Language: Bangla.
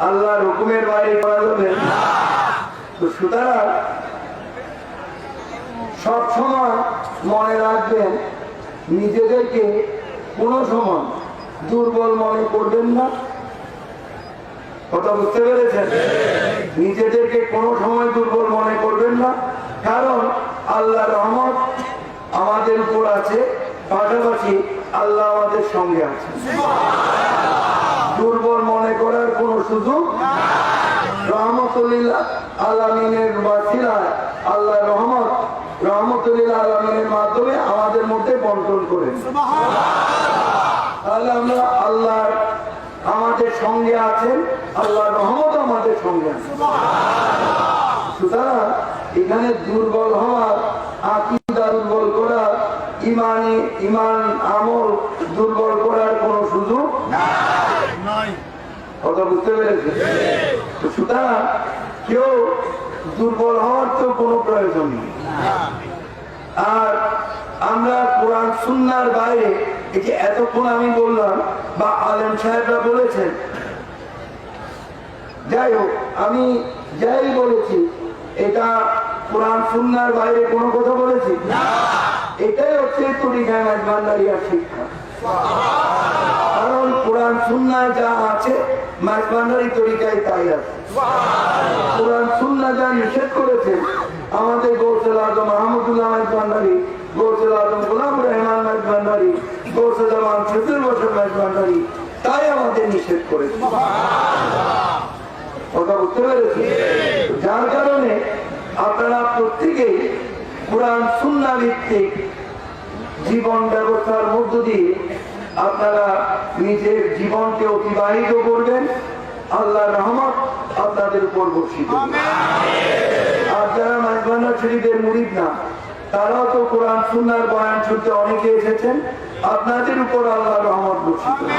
আল্লাহর হুকুমের বাইরে করা যাবে না। তো সুতরাং সবসময় মনে রাখবেন, নিজেদেরকে কোনো সময় দুর্বল মনে করবেন না। কথা বুঝতে পেরেছেন? নিজেদেরকে কোনো সময় দুর্বল মনে করবেন না, কারণ আল্লাহর রহমত আমাদের উপর আছে, পাশাপাশি আল্লাহ আমাদের সঙ্গে আছে। দুর্বল মনে করার কোনো সুযোগ। রহমতুল্লিল আলামিনের ওয়াসিলায় আল্লাহ রহমতুল্লিল আলামিনের মাধ্যমে আমাদের মধ্যে বন্টন করেন। তাহলে আমরা আল্লাহ আমাদের সঙ্গে আছেন, আল্লাহর রহমত আমাদের সঙ্গে আছে। সুতরাং এখানে দুর্বল হওয়ার, আকীদা দুর্বল করার, ইমান আমল দুর্বল করার কোন সুযোগ নাই। কথা বুঝতে পেরেছে? সুতরাং কেউ দুর্বল হওয়ার তো কোনো প্রয়োজন নেই। আর আমরা কোরআন সুন্নাহর বাইরে, এই যে এতক্ষণ আমি বললাম বা আলেম সাহেবরা বলেছেন, যাই হোক আমি যাই বলেছি এটা কোরআন সুন্নাহর বাইরে কোনো কথা বলেছি না। এটাই হচ্ছে তরিকায়ে মাঝভান্ডারিয়ার শিক্ষা। কারণ কোরআন সুন্নাহয় যা আছে মাঝভান্ডারি তরিকায় তাই আছে। কোরআন সুন্নাহ যা নিষেধ করেছে আমাদের গৌসুল আজম আহমদুল্লাহ মাঝভান্ডারি, গৌসুল আজম গোলাম রহমান মাঝভান্ডারি, গৌসুল জামান সত্তর বছর মাঝভান্ডারি, তাই আমাদের নিষেধ করেছে। কথা বুঝতে পেরেছি? যার কারণে আপনারা প্রত্যেকেই কোরআন সুন্নাহ ভিত্তিক জীবন ব্যবস্থার মধ্য দিয়ে আপনারা নিজের জীবনকে অতিবাহিত করবেন। আল্লাহর রহমত আপনাদের উপর বর্ষিত হবে। আর যারা মাঝভান্ডার শরীফের মুরিদ না, তারাও তো কোরআন সুন্নাহর বয়ান শুনতে অনেকে এসেছেন, আপনাদের উপর আল্লাহর রহমত বর্ষিত হবে।